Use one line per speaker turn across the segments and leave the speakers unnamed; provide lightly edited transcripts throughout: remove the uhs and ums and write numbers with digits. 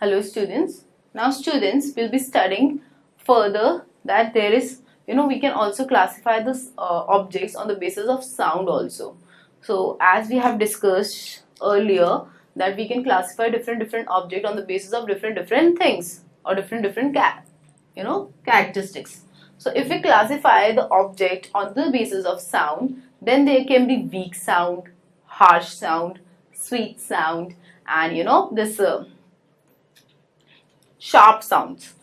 Hello students. Now students will be studying further that there is, we can also classify this objects on the basis of sound also. So as we have discussed earlier that we can classify different object on the basis of different things or different characteristics. So if we classify the object on the basis of sound, then there can be weak sound, harsh sound, sweet sound, and this sharp sounds.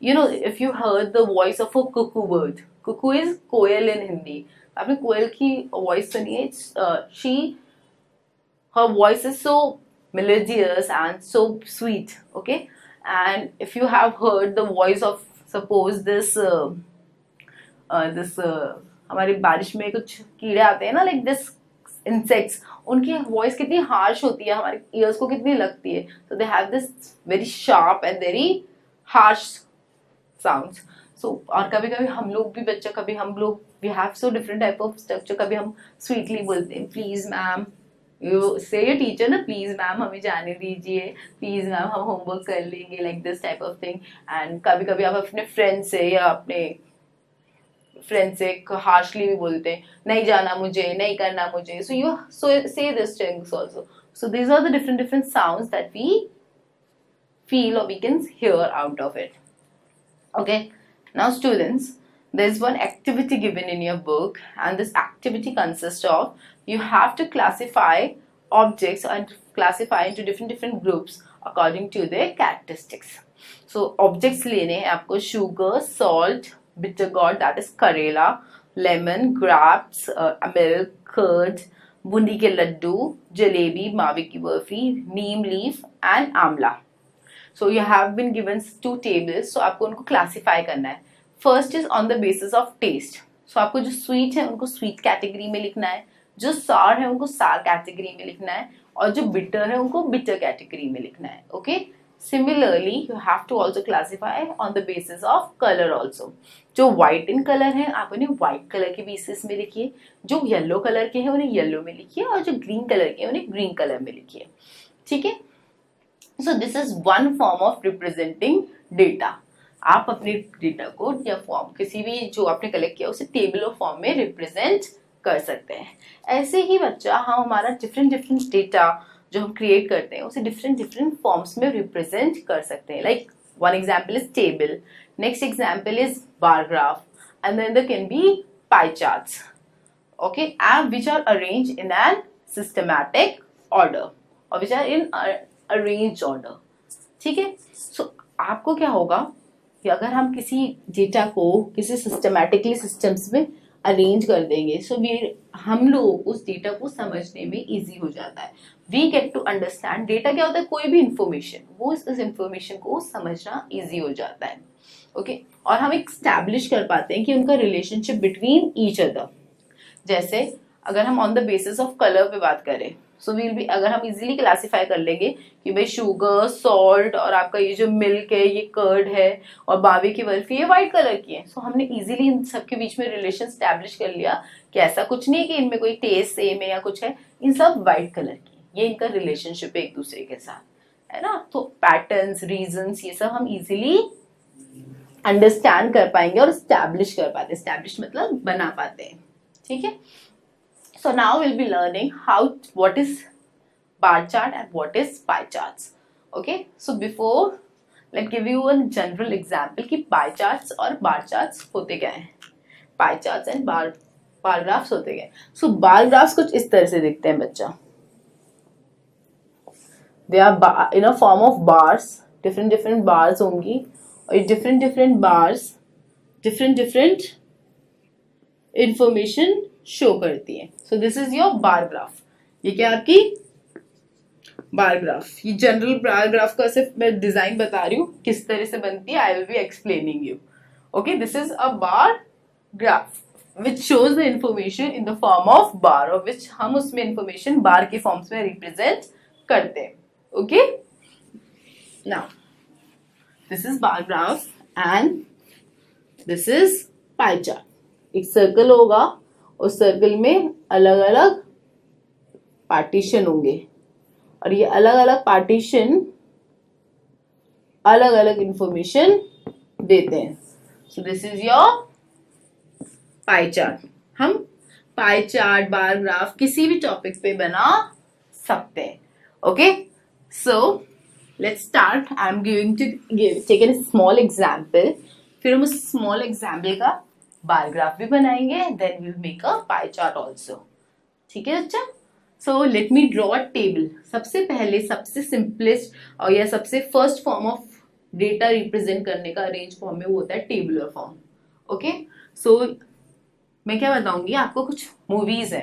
If you heard the voice of a cuckoo bird, cuckoo is coil in Hindi. आपने कोयल की voice सुनी है? Her voice is so melodious and so sweet. Okay, and if you have heard the voice of suppose this हमारी बारिश में कुछ कीड़े आते हैं ना, लाइक दिस इंसेक्ट्स, उनकी वॉइस कितनी हार्श होती है, हमारे ईयर्स को कितनी लगती है. So they have this very sharp and very harsh sounds. So और कभी कभी हम लोग भी बच्चा, कभी हम लोग we have so different type of structure. कभी हम स्वीटली बोलते हैं please ma'am, you say your teacher ना, प्लीज मैम हमें जाने दीजिए, प्लीज मैम हम होमवर्क कर लेंगे, like this type of thing. And कभी कभी आप अपने फ्रेंड से या अपने फ्रेंड से हार्शली भी बोलते हैं, नहीं जाना मुझे, नहीं करना मुझे. So you say this things also. So these are the different sounds that we feel or we can hear out of it. Okay, now students, there is one activity given in your book, and this activity consists of you have to classify objects and classify into different groups according to their characteristics. So objects लेने हैं आपको: sugar, salt, bitter gourd, that is करेला, lemon, grapes, milk, curd, Bundi के लड्डू, जलेबी, मावे की बर्फी, नीम leaf and आंवला. So you have been given two tables, so आपको उनको classify करना है. First is on the basis of taste. So आपको जो sweet है उनको sweet category में लिखना है, जो sour है उनको sour category में लिखना है, और जो bitter है उनको bitter category में लिखना है. Okay? Similarly, you have to also classify on the basis of color also. जो white in color है आप उन्हें white color के basis में लिखिए, जो yellow color के हैं उन्हें yellow में लिखिए, और जो green color के हैं उन्हें green color में लिखिए. ठीक है? So this is one form of representing data. आप अपने डेटा को या फॉर्म किसी भी जो आपने कलेक्ट किया उसे टेबल और फॉर्म में रिप्रेजेंट कर सकते हैं. ऐसे ही बच्चा हम हमारा डिफरेंट डेटा जो हम क्रिएट करते हैं उसे डिफरेंट फॉर्म्स में रिप्रेजेंट कर सकते हैं. Like one example is table, next example is bar graph, and then there can be pie charts. Okay, and which are arranged in an systematic order और which are in arranged order. ठीक है? सो आपको क्या होगा कि अगर हम किसी डेटा को किसी सिस्टमैटिकली सिस्टम्स में अरेंज कर देंगे, सो हम लोगों को उस डेटा को समझने में इजी हो जाता है. We get to understand. Data क्या होता है? कोई भी इंफॉर्मेशन, वो इस इंफॉर्मेशन को समझना इजी हो जाता है. ओके, और हम एस्टैब्लिश कर पाते हैं कि उनका रिलेशनशिप बिटवीन ईच अदर. जैसे अगर हम on the basis of colour पे बात करें, सो वील बी, अगर हम इजीली क्लासिफाई कर लेंगे कि भाई शुगर, सॉल्ट और आपका ये जो मिल्क है ये कर्ड है और बावे की बर्फी ये व्हाइट कलर की है. सो हमने इजीली इन सबके बीच में रिलेशन स्टैब्लिश कर लिया कि ऐसा कुछ नहीं है कि इनमें कोई टेस्ट सेम है या कुछ है, इन सब व्हाइट कलर की, ये इनका रिलेशनशिप है एक दूसरे के साथ, है ना. तो पैटर्न्स, रीजंस, ये सब हम इजीली अंडरस्टैंड कर पाएंगे और स्टैब्लिश कर पाते हैं. स्टैब्लिश मतलब बना पाते हैं. ठीक है? So now we'll be learning what is bar chart and what is pie charts. Okay, so before let's give you a general example कि pie charts और bar charts होते क्या हैं. Pie charts and bar graphs होते क्या हैं. So bar graphs कुछ इस तरह से दिखते हैं बच्चा. They are in a form of bars, different bars होंगी और different bars different information show करती है. सो this is your bar graph. ये क्या आपकी बार ग्राफ. ये जनरल बार ग्राफ का सिर्फ मैं डिजाइन बता रही हूँ किस तरह से बनती है. आई will be explaining you. Okay, this is a bar graph which shows the information in the form of बार, और विच हम उसमें इंफॉर्मेशन बार के फॉर्म्स में रिप्रेजेंट करते हैं. Okay, now this is bar graph and this is pie chart. एक circle होगा, उस सर्कल में अलग अलग पार्टीशन होंगे और ये अलग अलग पार्टीशन अलग अलग इंफॉर्मेशन देते हैं. सो this is your pie chart. हम पाई चार्ट, बार ग्राफ किसी भी टॉपिक पे बना सकते हैं. Okay, so let's start. I am giving to take an small example. फिर हम उस स्मॉल एग्जाम्पल का बार ग्राफ भी बनाएंगे. Then we will make a pie chart also. ठीक है बच्चा. So let me draw a table. सबसे पहले सबसे सिंपलेस्ट और या सबसे first form of data represent करने का अरेंज फॉर्म में वो होता है टेबुलर फॉर्म. ओके, सो मैं क्या बताऊंगी आपको. कुछ मूवीज है,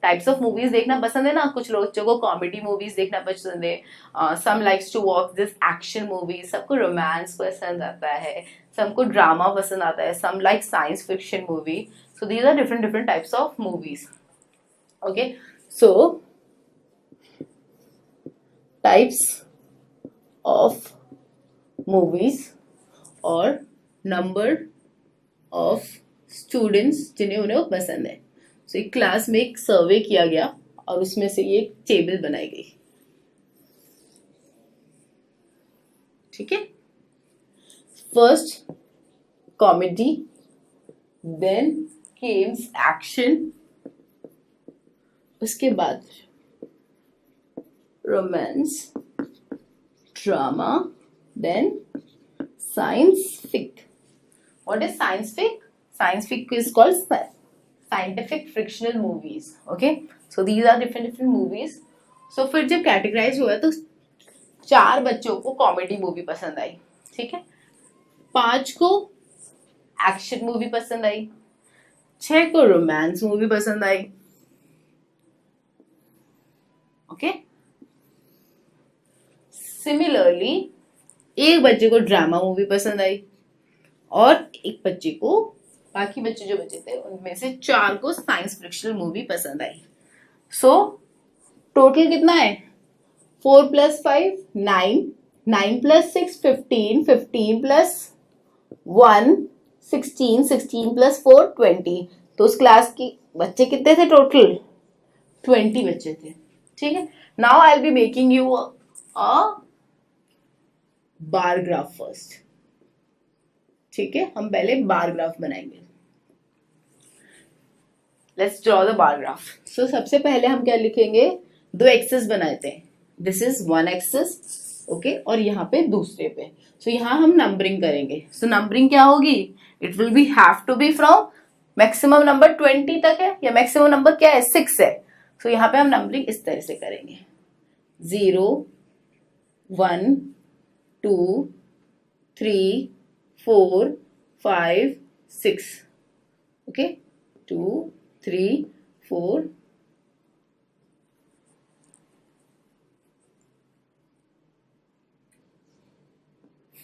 टाइप्स ऑफ मूवीज देखना पसंद है ना. कुछ बच्चों को कॉमेडी मूवीज देखना पसंद है. Some likes to watch this action movies. सबको रोमांस पसंद आता है, सबको ड्रामा पसंद आता है. Some like science fiction movie. So these are different different types of movies. Okay, so types of movies और नंबर ऑफ स्टूडेंट्स जिन्हें उन्हें वो पसंद है. सो एक क्लास में एक सर्वे किया गया और उसमें से ये एक टेबल बनाई गई. ठीक है, first comedy, then games action, उसके बाद romance, drama, then science fic. What is science fic? Science fic is called scientific fictional movies. Okay, so these are different movies. So फिर जब कैटेगराइज हुआ तो 4 बच्चों को कॉमेडी मूवी पसंद आई. ठीक है, 5 को एक्शन मूवी पसंद आई, 6 को रोमांस मूवी पसंद आई. ओके, सिमिलरली एक बच्चे को ड्रामा मूवी पसंद आई और एक बच्चे को, बाकी बच्चे जो बचे थे उनमें से 4 को साइंस फिक्शनल मूवी पसंद आई. सो टोटल कितना है? 4 + 5 9, 9 + 6 15, 15 + 1 16, 16 + 4 20. तो उस क्लास की बच्चे कितने थे टोटल? 20 बच्चे थे. ठीक है, now I will be making you a bar graph first. ठीक है, हम पहले बार ग्राफ बनाएंगे. Let's draw the bar graph. So सबसे पहले हम क्या लिखेंगे? 2 एक्सेस बनाते हैं. This is 1 access. ओके, और यहाँ पे दूसरे पे. सो यहाँ हम नंबरिंग करेंगे. सो नंबरिंग क्या होगी? It will be have to be from maximum number 20 तक है, या मैक्सिमम नंबर क्या है? 6 है. सो यहाँ पे हम नंबरिंग इस तरह से करेंगे. 0 1 2 3 4 5 6. ओके, 2 3 4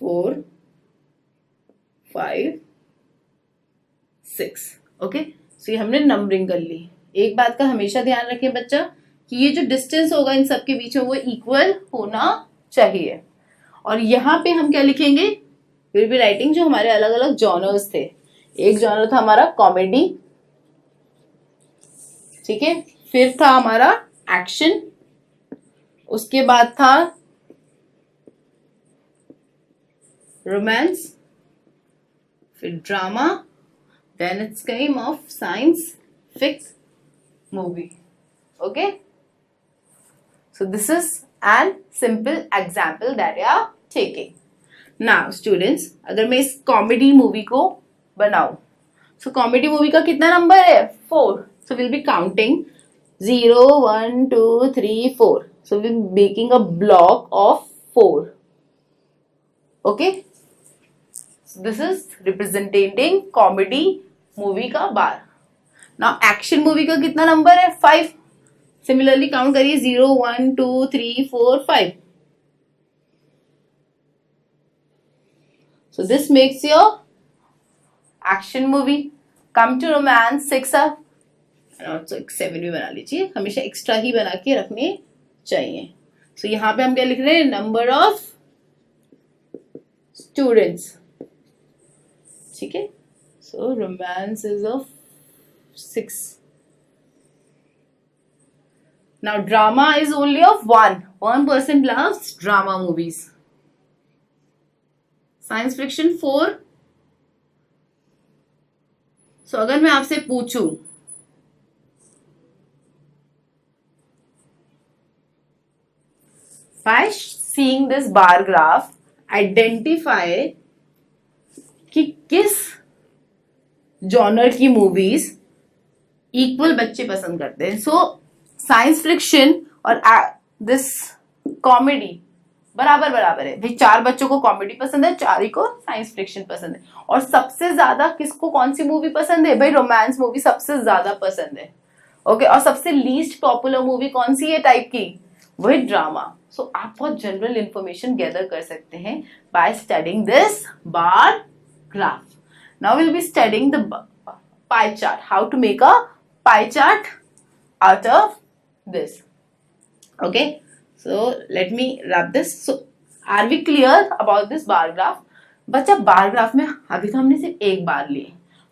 4 5 6. ओके, सो ये हमने नंबरिंग कर ली. एक बात का हमेशा ध्यान रखें बच्चा कि ये जो डिस्टेंस होगा इन सबके बीच में वो इक्वल होना चाहिए. और यहाँ पे हम क्या लिखेंगे? विल बी राइटिंग जो हमारे अलग अलग जॉनर्स थे. एक जॉनर था हमारा कॉमेडी. ठीक है, फिर था हमारा एक्शन, उसके बाद था रोमांस, फिर drama, then it's came of science fic movie. Okay, so this is an simple example that you are taking. Now students, अगर मैं इस कॉमेडी मूवी को बनाऊं, सो कॉमेडी मूवी का कितना नंबर है? 4. So we'll be counting 0 1 2 3 4. So we'll be making a block of 4. Okay, so this is representing comedy movie का bar. Now action movie का कितना नंबर है? 5. Similarly count करिए 0 1 2 3 4 5. So this makes your action movie. Come to romance 6 up. Also 7 भी बना लीजिए. हमेशा extra ही बना के रखने चाहिए. सो यहाँ पे हम क्या लिख रहे हैं? Number of students. ठीक है, so romance is of 6. Now drama is only of 1. 1 person loves drama movies. Science fiction 4। So अगर मैं आपसे पूछूं by seeing this bar graph identify कि किस जॉनर की मूवीज इक्वल बच्चे पसंद करते हैं। सो साइंस फिक्शन और दिस कॉमेडी बराबर बराबर है भाई। 4 बच्चों को कॉमेडी पसंद है, 4 ही को साइंस फिक्शन पसंद है। और सबसे ज्यादा किसको कौन सी मूवी पसंद है भाई? रोमांस मूवी सबसे ज्यादा पसंद है। ओके, और सबसे लीस्ट पॉपुलर मूवी कौन सी है टाइप की? वही ड्रामा। सो आप बहुत जनरल इंफॉर्मेशन गैदर कर सकते हैं by studying this bar graph. Now we'll be studying the pie chart. How to make a pie chart out of this. Okay. So let me wrap this. So are we clear about this bar graph? बच्चा bar graph में अभी तो हमने सिर्फ एक बार लिए,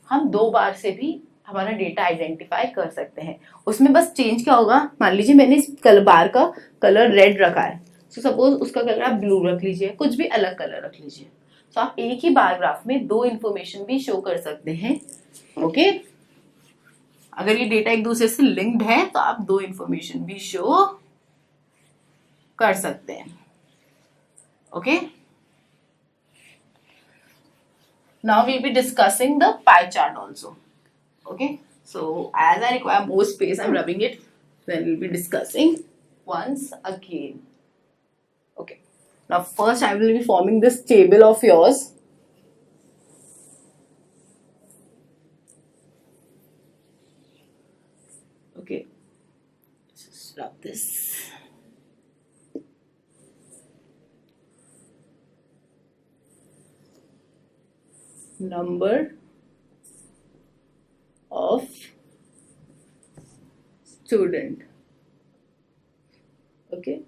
हम 2 बार से भी हमारा डेटा आइडेंटिफाई कर सकते हैं। उसमें बस चेंज क्या होगा, मान लीजिए मैंने इस बार का कलर रेड रखा है, तो सपोज उसका कलर आप ब्लू रख लीजिए, कुछ भी अलग कलर रख लीजिए। तो आप एक ही बार ग्राफ में 2 इंफॉर्मेशन भी शो कर सकते हैं। ओके, अगर ये डेटा एक दूसरे से लिंक्ड है तो आप 2 इंफॉर्मेशन भी शो कर सकते हैं। Okay, now we'll be discussing the pie chart also. Okay, so as I require more space I am rubbing it, then we'll be discussing once again. Okay. Now first I will be forming this table of yours. Okay. Just rub this. Number of student. Okay.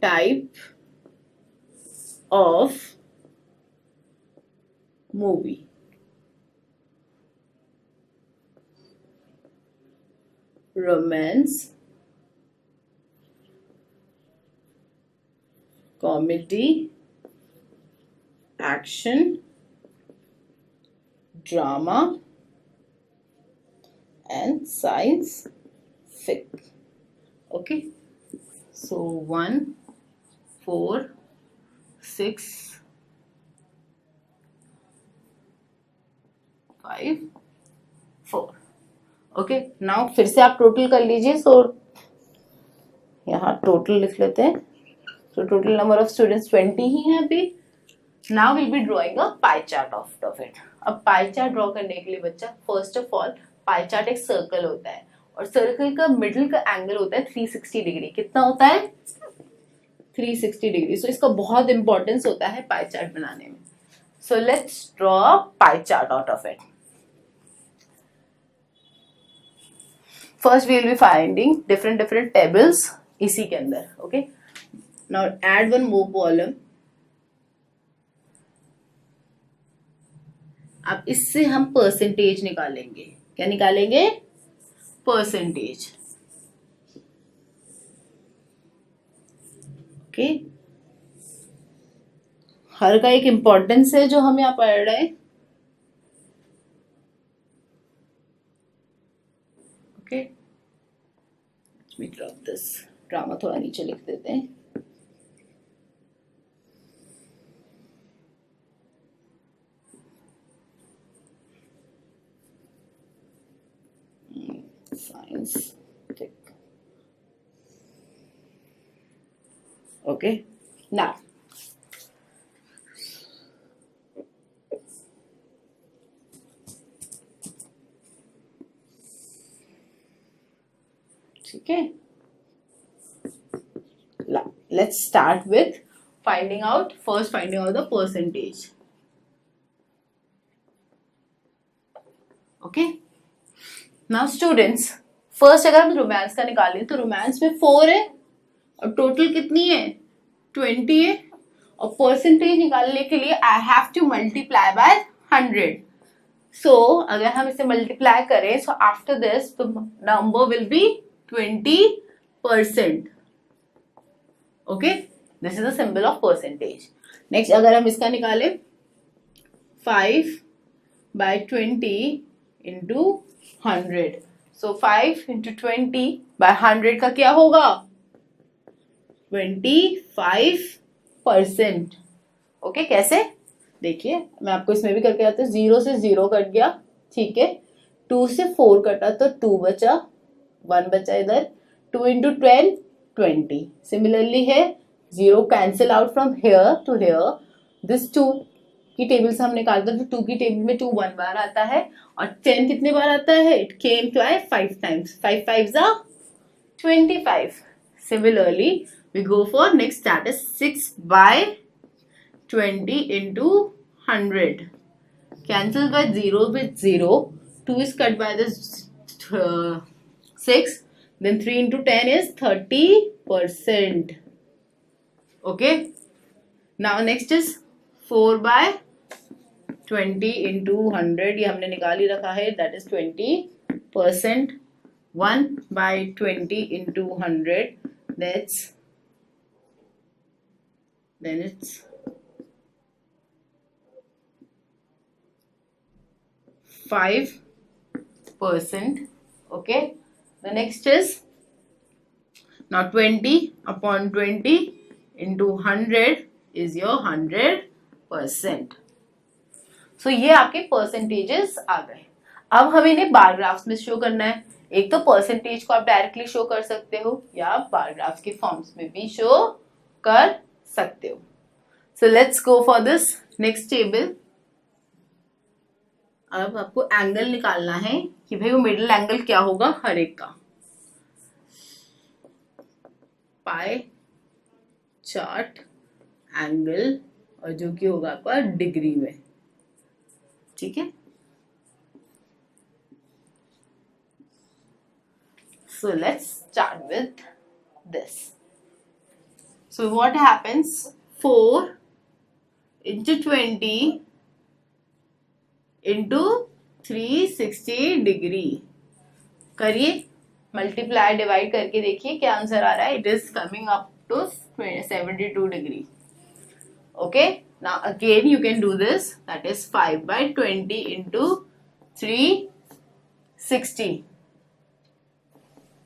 Type of movie. Romance, comedy, action, drama, and science fic. Okay, so 1, 4, 6, 5, 4. Okay, now फिर से आप total कर लीजिए। सो यहाँ total लिख लेते हैं। So total number of students 20 ही हैं अभी। Now will be drawing a pie chart of it. अब पाई चार्ट ड्रॉ करने के लिए बच्चा, first of all pie chart एक सर्कल होता है और सर्कल का मिडिल का एंगल होता है 360 डिग्री। कितना होता है? 360 डिग्री। सो इसका बहुत इंपॉर्टेंस होता है पाई चार्ट बनाने में। So let's draw pie chart out of it. First we will be finding different tables इसी के अंदर। Okay, now add one more column। अब इससे हम परसेंटेज निकालेंगे। क्या निकालेंगे? परसेंटेज। ओके, हर का एक इंपॉर्टेंस है जो हम यहाँ पढ़ रहे हैं। Okay, let me drop this। Drama थोड़ा नीचे लिख देते हैं। साइंस फिक। ओके, नाउ ठीक है, let's start with finding out the percentage. Okay, now students, first अगर हम रोमांस का निकालें तो रोमांस में 4 है और टोटल कितनी है? 20 है। और परसेंटेज निकालने के लिए I have to multiply by 100। सो अगर हम इसे मल्टीप्लाई करें, so after this the number will be 20%। Okay, this is the symbol of percentage. Next अगर हम इसका निकाले 5/20 इंटू 100. सो 5 इंटू 20/100 का क्या होगा? 25%. ओके, कैसे? देखिए मैं आपको इसमें भी करके आती हूँ. 0 से 0 कट गया, ठीक है. 2 से 4 कटा तो 2 बचा, 1 बचा इधर. 2 इंटू 10 20. सिमिलरली है 0 cancel out from here to here. This 2 की टेबल से हम निकालते हैं तो 2 की टेबल में 2 1 बार आता है और 10 कितने बार आता है? It came twice 5 times. 5 5 25. Similarly we go for next, that is 6/20 into 100. Cancel by 0 with 0. 2 is cut by this 6. Then 3 into 10 is 30%. Okay. Now next is 4/20 into 100. ये हमने निकाल ही रखा है. That is 20%. 1/20 into 100. Then it's 5%. Okay. The next is now 20/20 into 100 is your 100%. So ये आपके percentages आ गए. अब हमें इन्हें बार ग्राफ्स में शो करना है. एक तो परसेंटेज को आप डायरेक्टली शो कर सकते हो या आप बार ग्राफ्स के फॉर्म्स में भी शो कर सकते हो. So let's go for this next table. अब आपको एंगल निकालना है कि भाई वो मिडिल एंगल क्या होगा हर एक का. पाई चार्ट एंगल और जो कि होगा आपका डिग्री में. ठीक है. So let's start with this. So what happens? 4 into 20 into 360 degree. करिए, मल्टीप्लाई डिवाइड करके देखिए क्या आंसर आ रहा है. It is coming up to 72 degree. Okay. Now again you can do this. That is 5/20 into 360.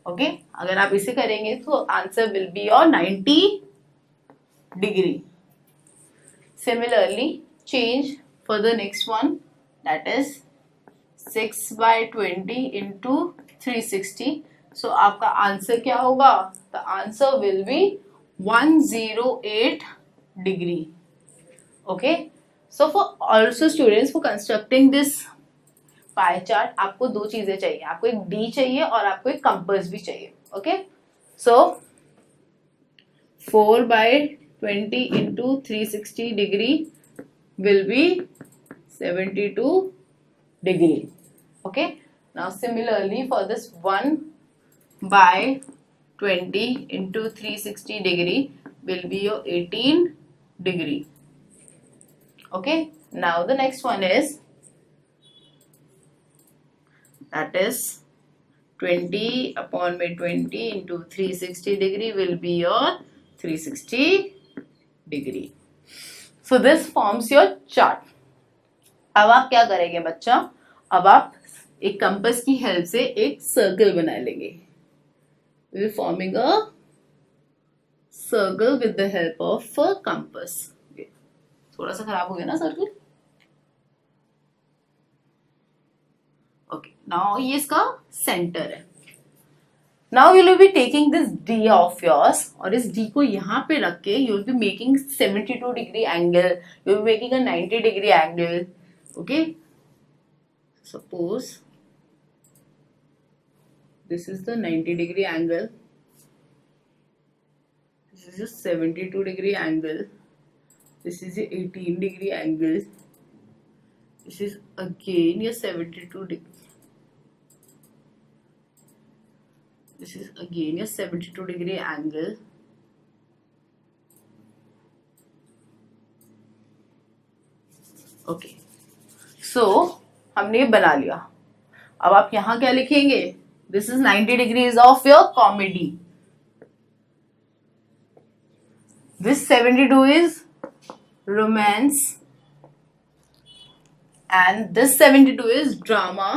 Okay. अगर आप इसे करेंगे तो answer will be your 90 degree. Similarly change for the next one, that is 6/20 into 360. So आपका answer क्या होगा? The answer will be 108 degree. Okay. So for also students, for constructing this pie chart आपको दो चीजें चाहिए. आपको एक D चाहिए और आपको एक कंपास भी चाहिए. Okay. So 4/20 into 360 degree will be 72 degree. Okay. Now similarly for this 1/20 into 360 degree will be your 18 degree. Okay. Now the next one is, that is 20/20 into 360 degree will be your 360 degree. So this forms your chart. अब आप क्या करेंगे बच्चा? अब आप एक compass की help से एक सर्कल बना लेंगे. We are forming a circle with the help of a compass. थोड़ा सा खराब हो गया ना सर्कल. ओके. नाउ ये इसका सेंटर है. Now you will be taking this D of yours और इस डी को यहाँ पे रख के you will be making 72 degree angle. You will be making a 90 degree angle. Okay. Suppose this is the 90 degree angle. This is a 72 degree angle. This is a 18 degree angle. This is again a 72 degree. This is again a 72 degree angle. Okay. So हमने ये बना लिया. अब आप यहाँ क्या लिखेंगे? This is 90 degrees of your comedy. This 72 is romance, and this 72 is drama.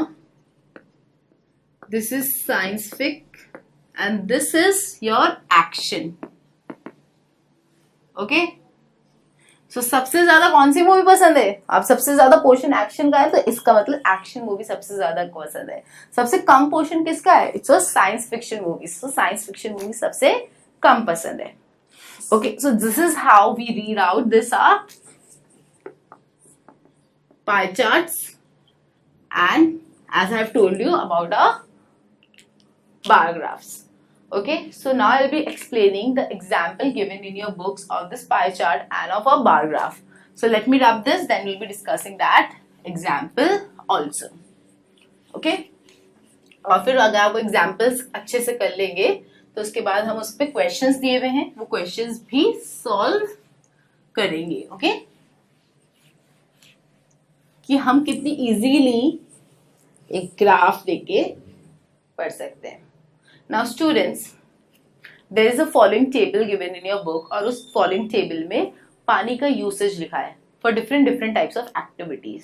This is science fic, and this is your action. Okay, so सबसे ज्यादा कौन सी मूवी पसंद है? आप सबसे ज्यादा पोर्शन एक्शन का है तो इसका मतलब एक्शन मूवी सबसे ज्यादा पसंद है. सबसे कम पोर्शन किसका है? It's a science fiction movie. So science fiction movie सबसे कम पसंद है. Okay, so this is how we read out this are pie charts, and as I have told you about our bar graphs. Okay, so now I'll be explaining the example given in your books of this pie chart and of a bar graph. So let me rub this, then we'll be discussing that example also. Okay, और फिर अगर आप examples अच्छे से कर लेंगे तो उसके बाद हम उस पर क्वेश्चंस दिए हुए हैं, वो क्वेश्चंस भी सॉल्व करेंगे. ओके, कि हम कितनी इजीली एक ग्राफ देके पढ़ सकते हैं. Now students, there is a following table given in your book, और उस following table में पानी का यूसेज लिखा है for different types of activities.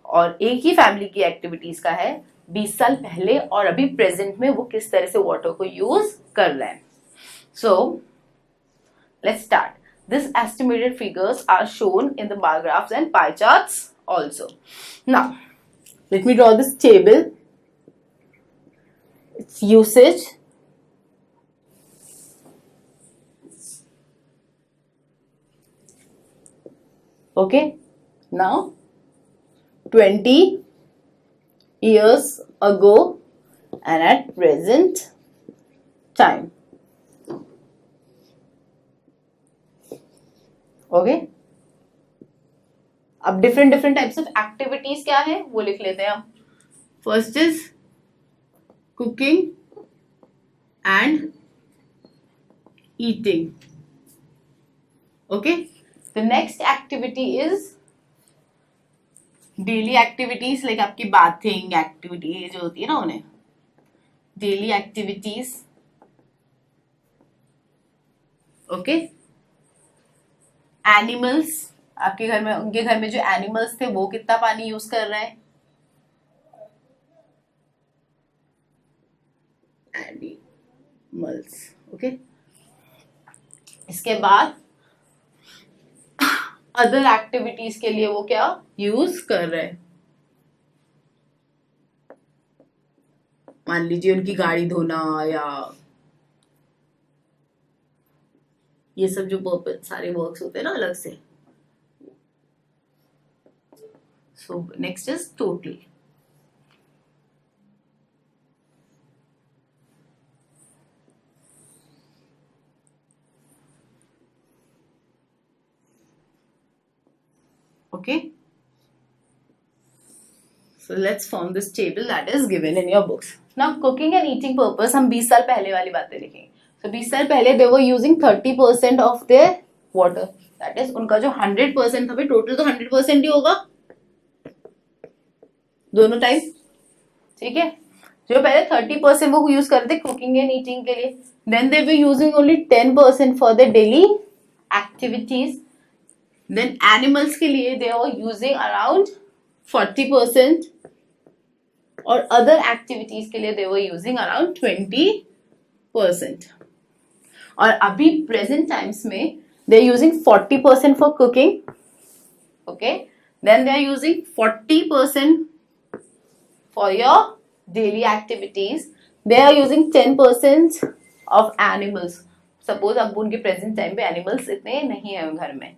और एक ही फैमिली की एक्टिविटीज का है 20 साल पहले और अभी प्रेजेंट में वो किस तरह से वाटर को यूज कर रहे हैं. So let's start. This estimated figures are shown in the bar graphs and pie charts also. Now let me draw this table. Its usage, okay, now 20 years ago and at present time. Okay, अब different types of activities क्या है वो लिख लेते हैं हम. First is cooking and eating. Okay, the next activity is daily activities, like आपकी bathing activity जो होती है ना उन्हें daily activities. Okay, animals, आपके घर में उनके घर में जो animals थे वो कितना पानी यूज कर रहे हैं. Animals. ओके, इसके बाद अदर एक्टिविटीज के लिए वो क्या यूज कर रहे हैं. मान लीजिए उनकी गाड़ी धोना या ये सब जो सारे वर्क्स होते हैं ना अलग से. So next is total. Okay, so let's form this table that is given in your books. Now cooking and eating purpose, हम 20 साल पहले वाली बातें लिखेंगे. So 20 साल पहले they were using 30% of their water. That is उनका जो 100% था, भाई टोटल तो 100% ही होगा दोनों टाइम. ठीक है, जो पहले 30% वो यूज करते कुकिंग एंड ईटिंग के लिए, then they were using only 10% for their daily activities. Then animals के लिए they were using around 40%, और other activities के लिए they were using around 20%. और अभी present times में they are using 40% for cooking. Okay, then they are using 40% for your daily activities. They are using 10% of animals. Suppose अब उनके present time पे animals इतने नहीं है घर में.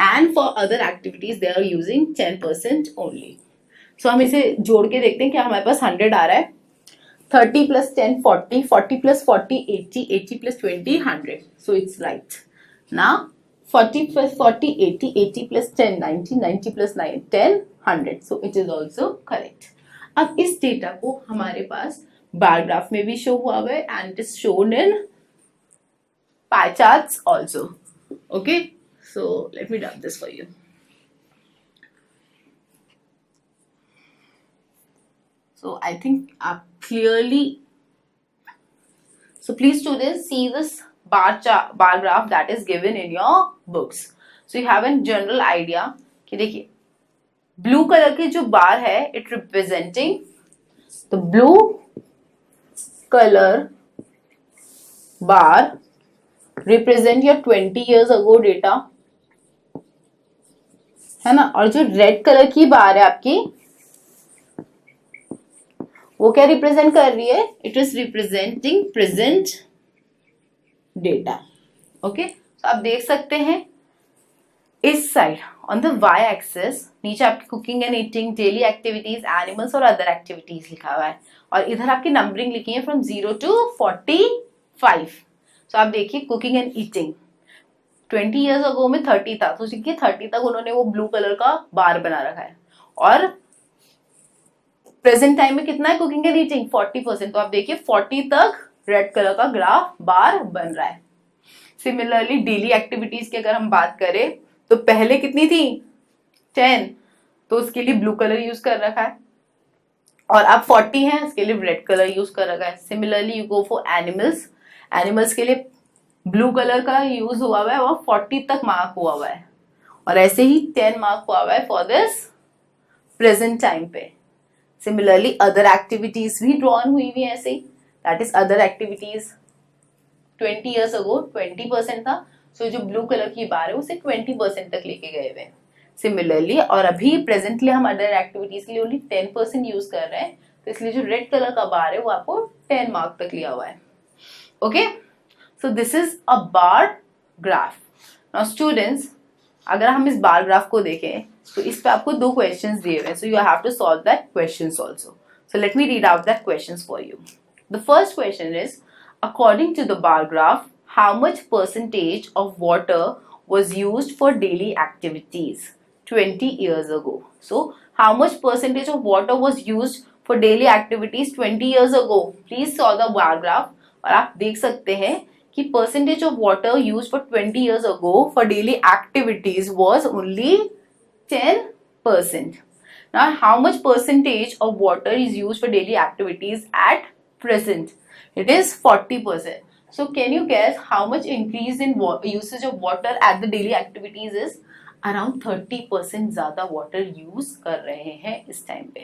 And for other activities they are using 10% only. So हम इसे जोड़ के देखते हैं क्या हमारे पास 100 आ रहा है. 30 plus 10 40, 40 plus 40 80, 80 plus 20 100. So it's right. Now 40 plus 40 80, 80 plus 10 90, 90 plus 9 10 100. So it is also correct. अब इस डेटा को हमारे पास बार ग्राफ में भी शो हुआ हुआ है and it is shown in pie charts also. Okay, so let me dub this for you. So I think clearly, so please students see this bar graph that is given in your books. So you have a general idea कि देखिए blue colour की जो बार है it representing the blue color bar represent your 20 years ago data, है ना. और जो red colour की बार है आपकी वो क्या रिप्रेजेंट कर रही है? It is representing present data. Okay, तो आप देख सकते हैं इस side on the Y axis नीचे आपकी cooking and eating, daily activities, animals और अदर एक्टिविटीज लिखा हुआ है और इधर आपकी नंबरिंग लिखी है फ्रॉम 0 to 45. तो आप देखिए कुकिंग एंड ईटिंग 20 ईयर्स अगो में 30 था, तो देखिए 30 तक उन्होंने वो ब्लू कलर का बार बना रखा है और प्रेजेंट टाइम में कितना है कुकिंग एंड ईटिंग 40%. तो आप देखिए 40 तक रेड कलर का ग्राफ बार बन रहा है. सिमिलरली डेली एक्टिविटीज की अगर हम बात करें तो पहले कितनी थी 10, तो उसके लिए ब्लू कलर यूज कर रखा है और अब 40 है इसके लिए रेड कलर यूज कर रखा है. Similarly you go for animals, animals के लिए ब्लू कलर का यूज हुआ हुआ है और 40 तक मार्क हुआ हुआ है और ऐसे ही 10 मार्क हुआ हुआ है फॉर दिस प्रेजेंट टाइम पे. सिमिलरली अदर एक्टिविटीज भी ड्रॉन हुई हुई है ऐसे ही, that is other activities 20 years ago 20% था, सो जो ब्लू कलर की बार है उसे 20% तक लेके गए हुए. सिमिलरली और अभी प्रेजेंटली हम अदर एक्टिविटीज के लिए ओनली 10% यूज कर रहे हैं, तो इसलिए जो रेड कलर का बार है वो आपको 10 मार्क तक लिया हुआ है. Okay, so this is a bar graph. Now students, अगर हम इस बार ग्राफ को देखें तो इस पे आपको 2 क्वेश्चंस दिए हुए हैं, so you have to solve that questions also. So let me read out that questions for you. The first question is according to the bar graph how much percentage of water was used for daily activities 20 years ago. So how much percentage of water was used for daily activities 20 years ago? Please solve the bar graph. और आप देख सकते हैं कि percentage of water used for 20 years ago for daily activities was only 10%. Now how much percentage of water is used for daily activities at present? It is 40%. So can you guess how much increase in usage of water at the daily activities is? Around 30% ज़्यादा water use कर रहे हैं इस time पे.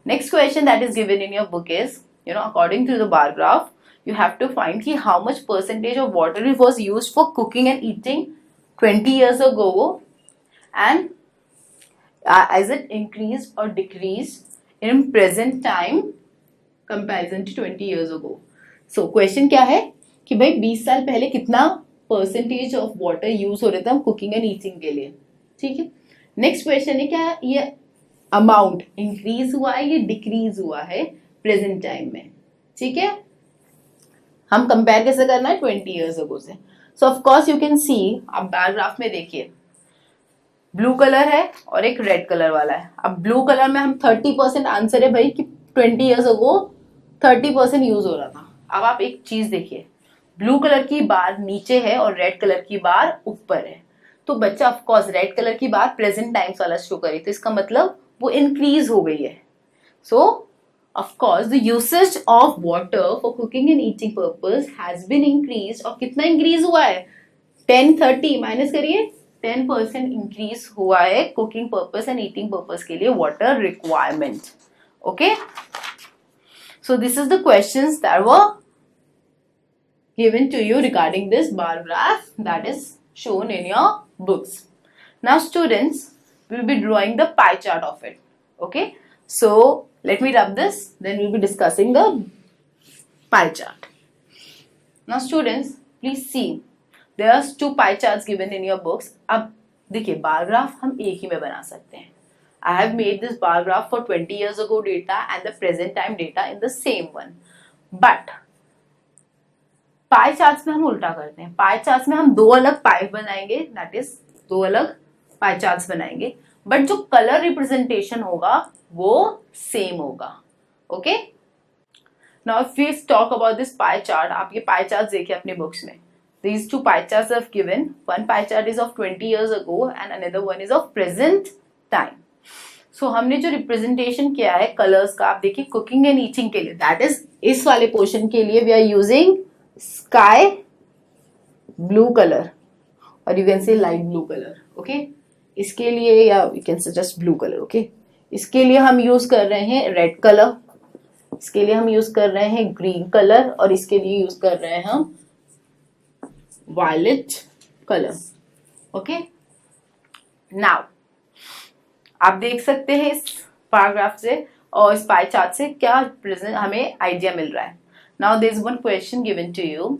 Next question that is given in your book is, according to the bar graph, you have to find कि how much percentage of water was used for cooking and eating 20 years ago, and as it increased or decreased in present time comparison to 20 years ago. So question क्या है कि भाई 20 साल पहले कितना percentage of water use हो रहा था कुकिंग एंड ईटिंग के लिए. ठीक है, नेक्स्ट क्वेश्चन है क्या ये अमाउंट इंक्रीज हुआ है या डिक्रीज हुआ है प्रेजेंट टाइम में. ठीक है, हम कंपेयर कैसे करना है 20 ईयर्स अगो से. सो of course you can see, आप बार ग्राफ में देखिए ब्लू कलर है और एक रेड कलर वाला है. अब ब्लू कलर में हम 30% आंसर है भाई कि 20 ईयर्स अगो 30% यूज हो रहा था. अब आप एक चीज देखिए, ब्लू कलर की बार नीचे है और रेड कलर की बार ऊपर है, तो बच्चा ऑफ कोर्स रेड कलर की बार प्रेजेंट टाइम्स वाला शो करी, तो इसका मतलब वो इंक्रीज हो गई है. So of course the usage of water for cooking and eating purpose has been increase. और कितना इंक्रीज हुआ है 10-30 माइनस करिए 10% इंक्रीज हुआ है cooking purpose and eating purpose के लिए water requirement. Okay, so this is the questions that were given to you regarding this bar graph that is shown in your books. Now students, we'll be drawing the pie chart of it. Okay, so let me rub this, then we'll be discussing the pie chart. Now students, please see, there are 2 pie charts given in your books. अब देखिए bar graph हम एक ही में बना सकते हैं. I have made this bar graph for 20 years ago data and the present time data in the same one. But pie charts में हम उल्टा करते हैं. पाई चार्ट्स में हम 2 अलग पाई बनाएंगे, दैट इज 2 अलग पाई चार्ट्स बनाएंगे, बट जो कलर रिप्रेजेंटेशन होगा वो सेम होगा. Okay, now if we talk about this pie chart, आप ये पाई चार्ट देखिए अपने बुक्स में. These 2 pie charts are given. One pie chart is of 20 years ago and another one is of present time. सो हमने जो representation किया है colours का, आप देखिए कुकिंग एंड ईटिंग के लिए, दैट इज इस वाले पोर्शन के लिए we are using sky blue colour और you can say light blue colour. Okay, इसके लिए या you can suggest blue colour. Okay, इसके लिए हम यूज कर रहे हैं रेड कलर, इसके लिए हम यूज कर रहे हैं ग्रीन कलर और इसके लिए यूज कर रहे हैं हम वायलेट कलर. ओके, नाउ आप देख सकते हैं इस पैराग्राफ से और इस पाई चार्ट से क्या प्रेजेंट हमें आइडिया मिल रहा है. Now there is one question given to you,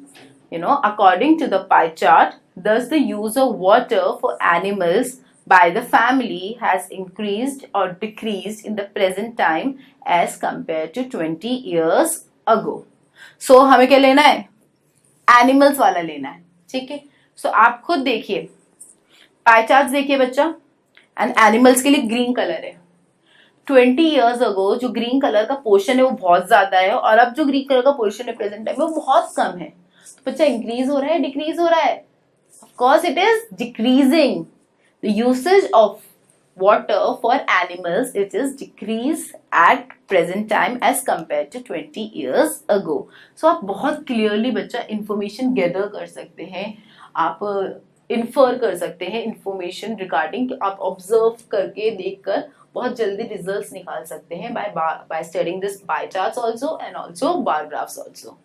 you know, according to the pie chart, thus the use of water for animals by the family has increased or decreased in the present time as compared to 20 years ago. So हमें क्या लेना है, animals वाला लेना है. ठीक है, सो आप खुद देखिए पाई चार्ट देखिए बच्चा, एंड एनिमल्स के लिए ग्रीन कलर है. 20 ईयर्स अगो जो ग्रीन कलर का पोर्शन है वो बहुत ज्यादा है और अब जो ग्रीन कलर का पोर्शन है प्रेजेंट टाइम में वो बहुत कम है. तो बच्चा इंक्रीज हो रहा है डिक्रीज हो रहा है? Of course it is decreasing. The usage of water for animals it is decrease at present time as compare to 20 years ago. So आप बहुत क्लियरली बच्चा इंफॉर्मेशन गैदर कर सकते हैं, आप इन्फर कर सकते हैं इंफॉर्मेशन रिगार्डिंग, आप ऑब्जर्व करके देखकर बहुत जल्दी रिजल्ट्स निकाल सकते हैं by studying this pie charts also and also bar graphs also.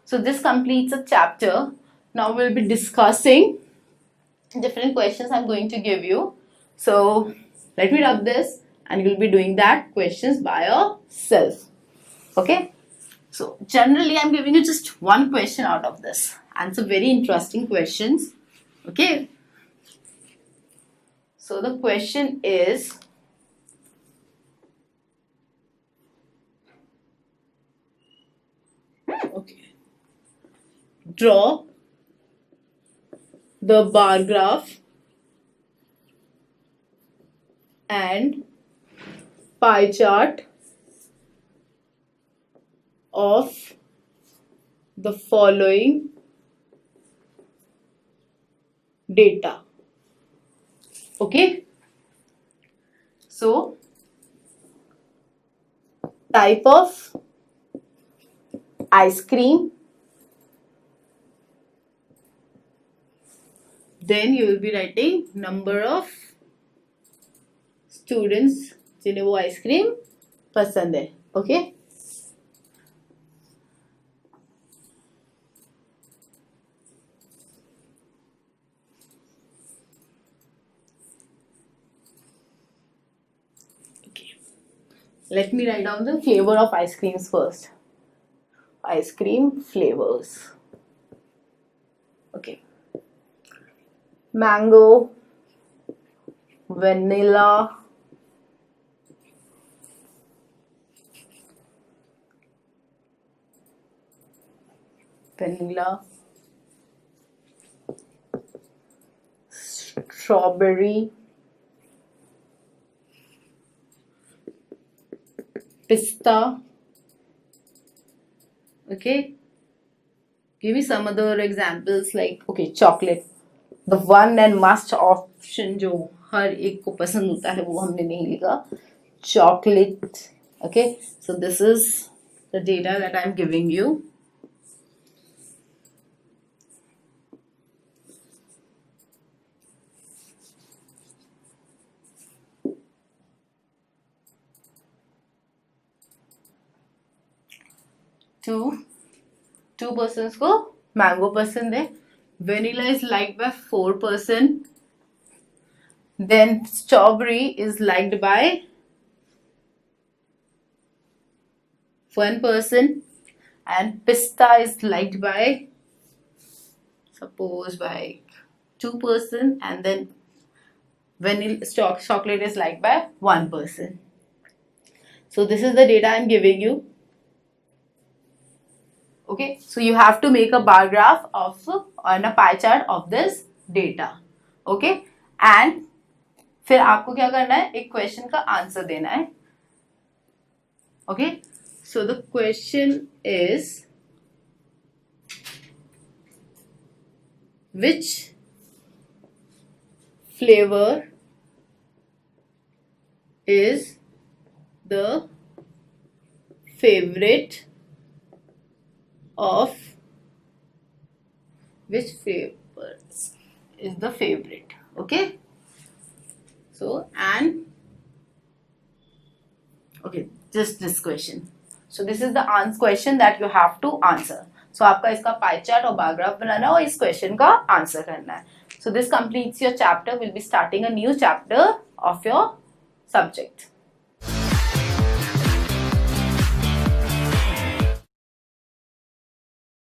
So this completes a chapter. Now we'll be discussing different questions I'm going to give you. So let me rub this and you'll be doing that questions by yourself. Okay? So generally I'm giving you just one question out of this and it's a very interesting questions. Okay? So the question is, okay, draw the bar graph and pie chart of the following data. Okay, so type of ice cream, then you will be writing number of students जिन्हें वो ice cream पसंद है. Okay, let me write down the flavor of ice creams first. Ice cream flavors. Okay, mango, vanilla, strawberry, pista. Okay, give me some other examples like, okay, chocolate. The one and must option जो हर एक को पसंद होता है वो हमने नहीं लिखा, chocolate. Okay, so this is the data that I'm giving you. Two persons को मैंगो पसंद है, vanilla is liked by 4%, then strawberry is liked by 1% and pista is liked by suppose by 2% and then vanilla chocolate is liked by 1%. So this is the data I'm giving you. Okay, so you have to make a bar graph of on a pie chart of this data. Okay, and फिर आपको क्या करना है, एक question का answer देना है. Okay, so the question is, which flavor is the favorite of which birds is the favorite. Okay, so and okay, just this question. So this is the answer question that you have to answer. So आपका इसका pie chart और bar graph बनाना है और इस question का answer करना है. So this completes your chapter. We'll be starting a new chapter of your subject.